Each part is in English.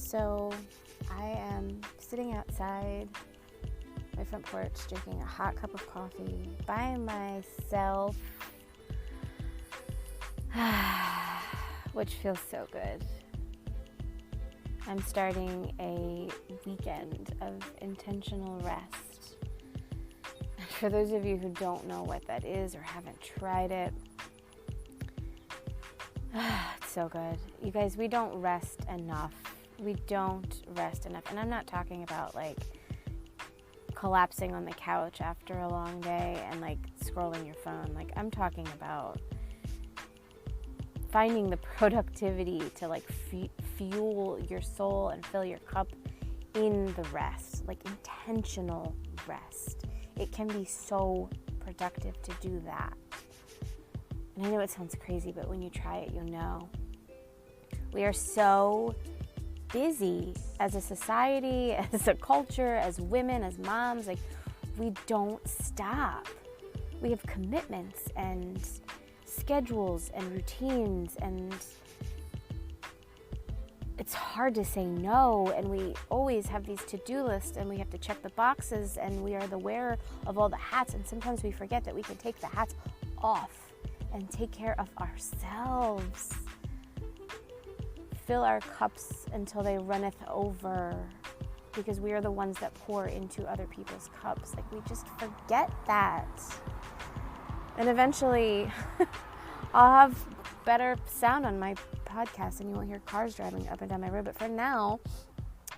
So I am sitting outside my front porch drinking a hot cup of coffee by myself, which feels so good. I'm starting a weekend of intentional rest. And for those of you who don't know what that is or haven't tried it, it's so good. You guys, we don't rest enough. We don't rest enough. And I'm not talking about like collapsing on the couch after a long day and like scrolling your phone. Like, I'm talking about finding the productivity to like fuel your soul and fill your cup in the rest, like intentional rest. It can be so productive to do that. And I know it sounds crazy, but when you try it, you'll know. We are so busy as a society, as a culture, as women, as moms. Like, we don't stop. We have commitments and schedules and routines, and it's hard to say no, and we always have these to-do lists, and we have to check the boxes, and we are the wearer of all the hats, and sometimes we forget that we can take the hats off and take care of ourselves. Fill our cups until they runneth over, because we are the ones that pour into other people's cups. Like, we just forget that. And eventually I'll have better sound on my podcast and you won't hear cars driving up and down my road. But for now,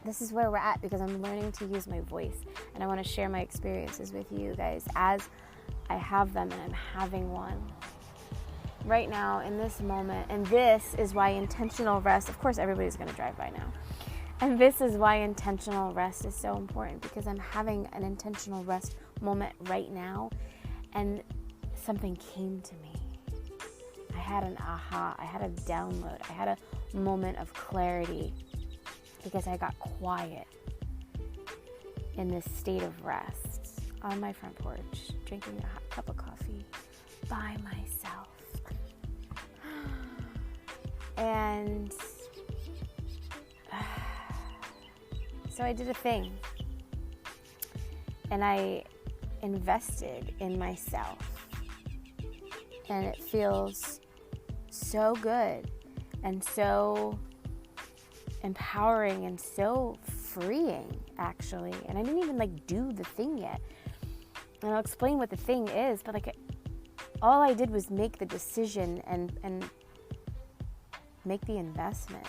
this is where we're at, because I'm learning to use my voice, and I want to share my experiences with you guys as I have them, and I'm having one right now in this moment. And this is why intentional rest, of course everybody's going to drive by now, and this is why intentional rest is so important, because I'm having an intentional rest moment right now, and something came to me. I had an aha, I had a download, I had a moment of clarity, because I got quiet in this state of rest on my front porch, drinking a hot cup of coffee by myself. And so I did a thing, and I invested in myself, and it feels so good and so empowering and so freeing, actually. And I didn't even like do the thing yet, and I'll explain what the thing is, but like all I did was make the decision and make the investment,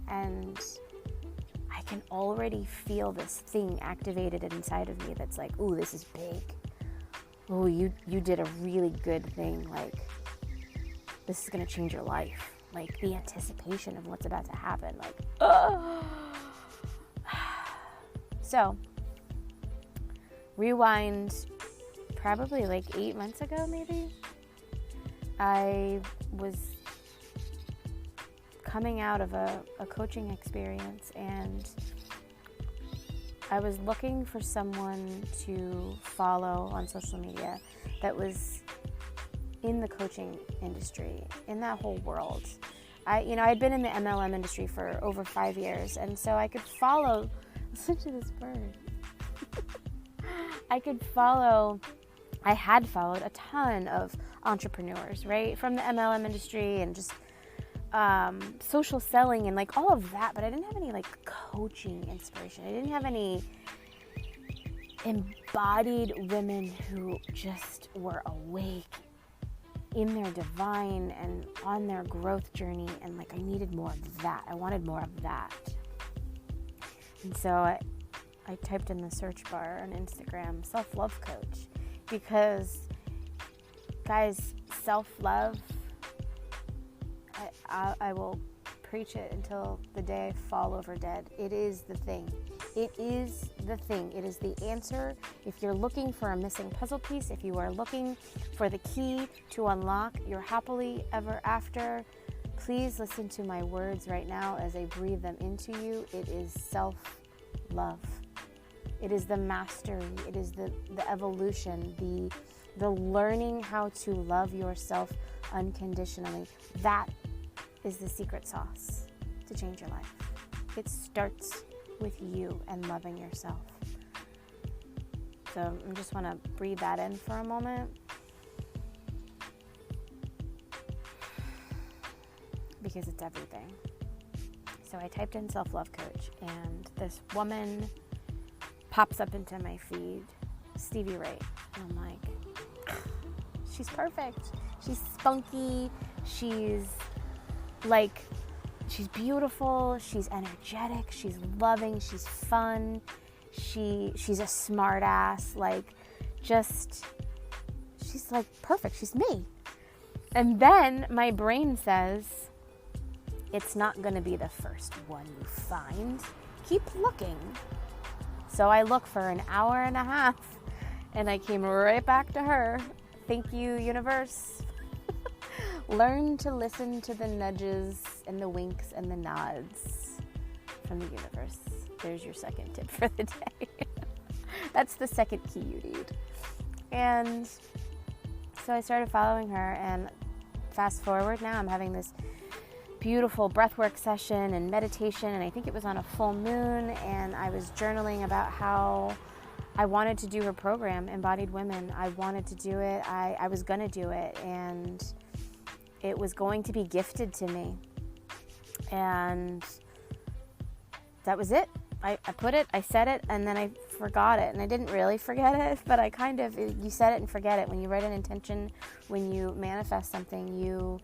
and I can already feel this thing activated inside of me that's like, ooh, this is big. Oh, you did a really good thing. Like, this is gonna change your life. Like, the anticipation of what's about to happen. Like, oh. So, rewind probably like 8 months ago, maybe. I was coming out of a coaching experience, and I was looking for someone to follow on social media that was in the coaching industry, in that whole world. I'd been in the MLM industry for over 5 years, and so I could follow, listen to this bird. I had followed a ton of entrepreneurs, right? From the MLM industry and just social selling and like all of that, but I didn't have any like coaching inspiration. I didn't have any embodied women who just were awake in their divine and on their growth journey, and like I needed more of that. I wanted more of that. And so I typed in the search bar on Instagram, self-love coach, because guys, self-love, I will preach it until the day I fall over dead. It is the thing. It is the thing. It is the answer. If you're looking for a missing puzzle piece, if you are looking for the key to unlock your happily ever after, please listen to my words right now as I breathe them into you. It is self-love. It is the mastery. It is the evolution, the learning how to love yourself unconditionally. That is the secret sauce to change your life. It starts with you and loving yourself. So I just want to breathe that in for a moment. Because it's everything. So I typed in self-love coach, and this woman pops up into my feed, Stevie Ray. And I'm like, she's perfect. She's spunky. She's beautiful. She's energetic. She's loving. She's fun. She's a smart ass. She's like perfect. She's me. And then my brain says, it's not going to be the first one you find. Keep looking. So I look for an hour and a half, and I came right back to her. Thank you, universe. Learn to listen to the nudges and the winks and the nods from the universe. There's your second tip for the day. That's the second key you need. And so I started following her, and fast forward now, I'm having this beautiful breathwork session and meditation, and I think it was on a full moon, and I was journaling about how I wanted to do her program, Embodied Women. I wanted to do it. I was going to do it, and it was going to be gifted to me. And that was it. I put it, I said it, and then I forgot it. And I didn't really forget it, but you set it and forget it. When you write an intention, when you manifest something, you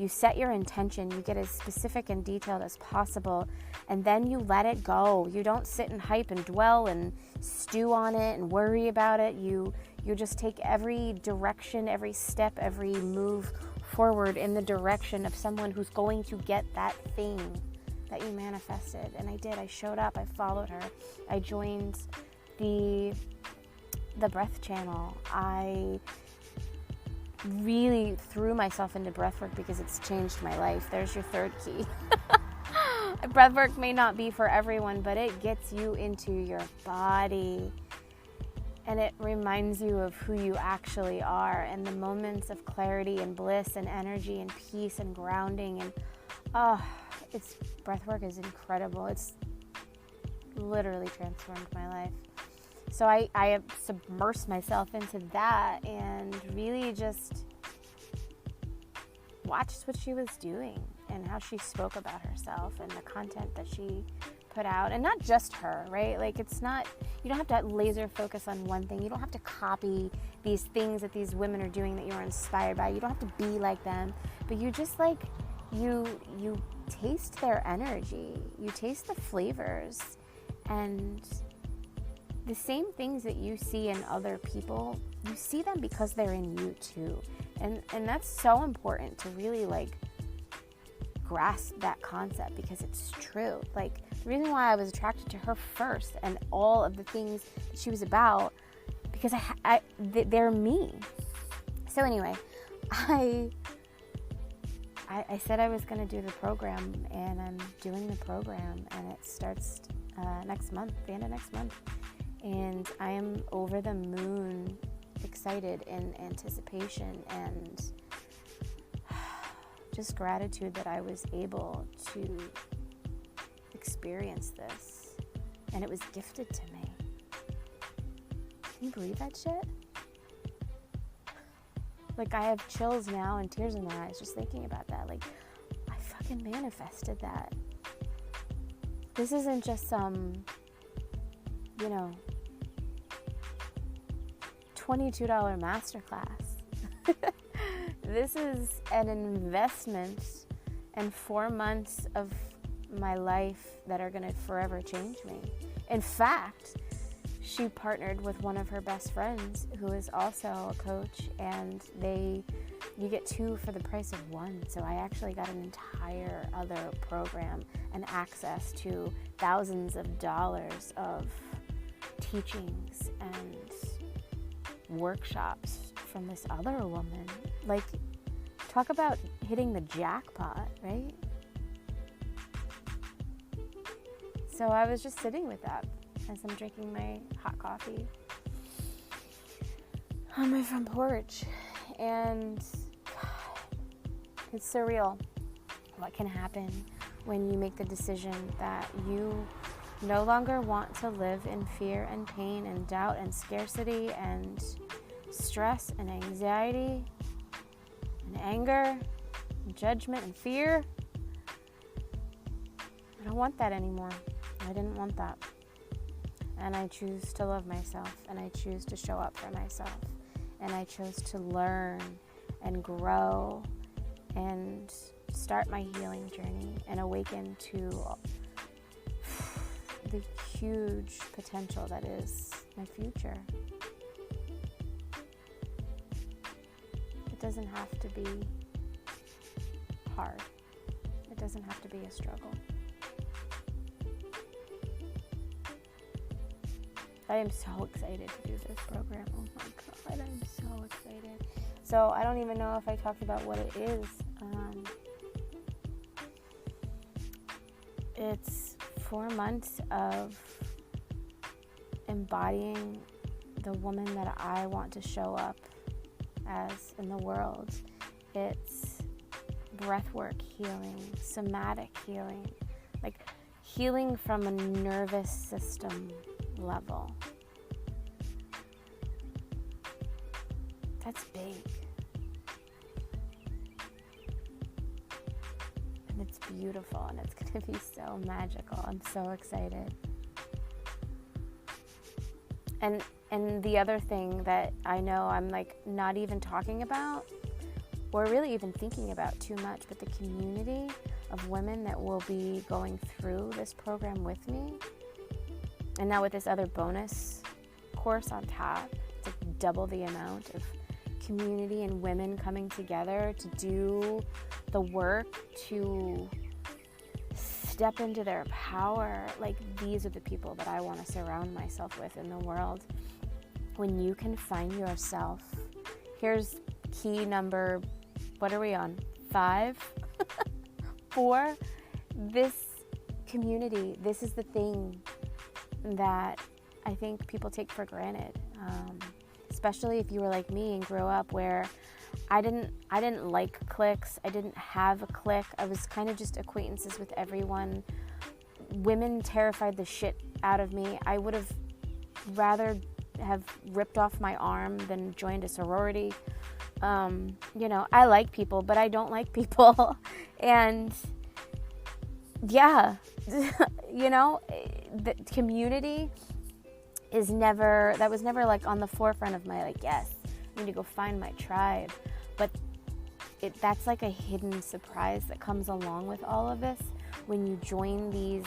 set your intention, you get as specific and detailed as possible, and then you let it go. You don't sit and hype and dwell and stew on it and worry about it. You just take every direction, every step, every move forward in the direction of someone who's going to get that thing that you manifested. And I did. I showed up. I followed her. I joined the breath channel. I really threw myself into breathwork because it's changed my life. There's your third key. Breathwork may not be for everyone, but it gets you into your body, and it reminds you of who you actually are, and the moments of clarity and bliss and energy and peace and grounding. And breathwork is incredible. It's literally transformed my life. So I have submersed myself into that and really just watched what she was doing and how she spoke about herself and the content that she put out. And not just her, right? Like, it's not, you don't have to laser focus on one thing. You don't have to copy these things that these women are doing that you're inspired by. You don't have to be like them, but you just you taste their energy. You taste the flavors, and the same things that you see in other people, you see them because they're in you too. And that's so important to really grasp that concept, because it's true. The reason why I was attracted to her first and all of the things that she was about, because they're me. So anyway, I said I was going to do the program, and I'm doing the program, and it starts next month, the end of next month. And I am over the moon excited in anticipation and just gratitude that I was able to experience this. And it was gifted to me. Can you believe that shit? I have chills now and tears in my eyes just thinking about that. I fucking manifested that. This isn't just some, $22 masterclass. This is an investment and 4 months of my life that are going to forever change me. In fact, she partnered with one of her best friends who is also a coach, and you get 2 for the price of 1. So I actually got an entire other program and access to thousands of dollars of teachings and workshops from this other woman. Talk about hitting the jackpot, right? So I was just sitting with that as I'm drinking my hot coffee on my front porch, and it's surreal what can happen when you make the decision that you no longer want to live in fear and pain and doubt and scarcity and stress and anxiety and anger and judgment and fear. I don't want that anymore. I didn't want that. And I choose to love myself, and I choose to show up for myself, and I chose to learn and grow and start my healing journey and awaken to the huge potential that is my future. It doesn't have to be hard. It doesn't have to be a struggle. I am so excited to do this program. Oh my God, I'm so excited. So I don't even know if I talked about what it is. It's 4 months of embodying the woman that I want to show up as in the world. It's breathwork healing, somatic healing, like healing from a nervous system level. That's big. And it's beautiful, and it's going to be so magical. I'm so excited. And the other thing that I know I'm like not even talking about or really even thinking about too much, but the community of women that will be going through this program with me. And now with this other bonus course on top, it's like double the amount of community and women coming together to do the work, to step into their power. Like, these are the people that I want to surround myself with in the world. When you can find yourself, here's key number, what are we on? 5? 4? This community, this is the thing that I think people take for granted, especially if you were like me and grew up where I didn't like cliques. I didn't have a clique. I was kind of just acquaintances with everyone. Women terrified the shit out of me. I would have rather have ripped off my arm than joined a sorority. I like people, but I don't like people. And yeah, the community was never like on the forefront of my like, yes, I need to go find my tribe. But that's like a hidden surprise that comes along with all of this when you join these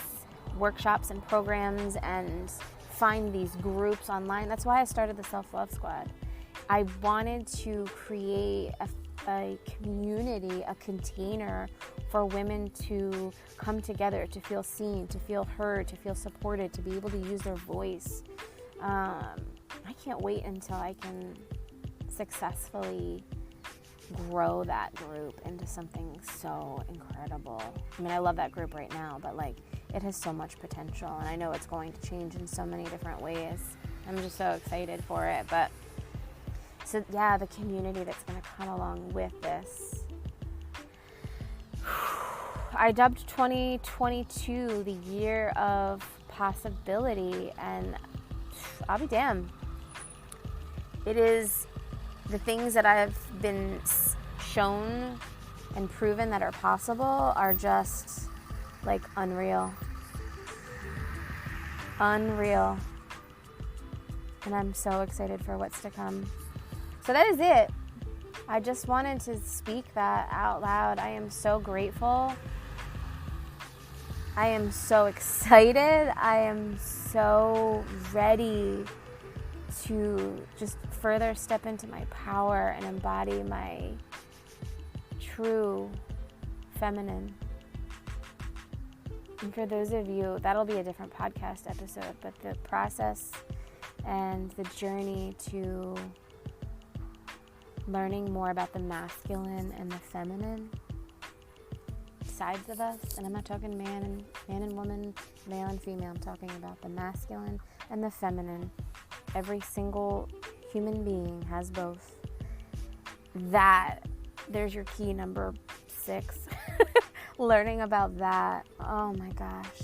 workshops and programs and find these groups online. That's why I started the Self-Love Squad. I wanted to create a community, a container for women to come together, to feel seen, to feel heard, to feel supported, to be able to use their voice. I can't wait until I can successfully grow that group into something so incredible. I mean, I love that group right now, but like, it has so much potential, and I know it's going to change in so many different ways. I'm just so excited for it. But so yeah, the community that's going to come along with this. I dubbed 2022 the year of possibility, and I'll be damned. It is the things that I've been shown and proven that are possible are just like unreal. Unreal. And I'm so excited for what's to come. So that is it. I just wanted to speak that out loud. I am so grateful. I am so excited. I am so ready to just further step into my power and embody my true feminine. And for those of you, that'll be a different podcast episode, but the process and the journey to learning more about the masculine and the feminine sides of us, and I'm not talking man and woman, male and female, I'm talking about the masculine and the feminine. Every single human being has both. There's your key number 6. learning about that. Oh my gosh.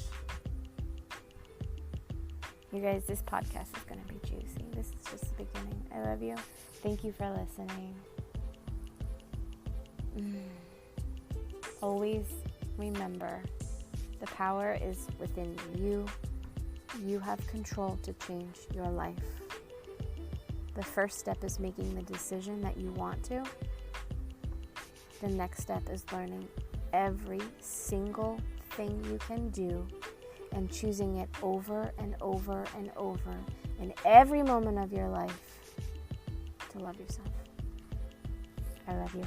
You guys, this podcast is going to be juicy. This is just the beginning. I love you. Thank you for listening. Always remember, the power is within you. You have control to change your life. The first step is making the decision that you want to. The next step is learning every single thing you can do and choosing it over and over and over in every moment of your life to love yourself. I love you.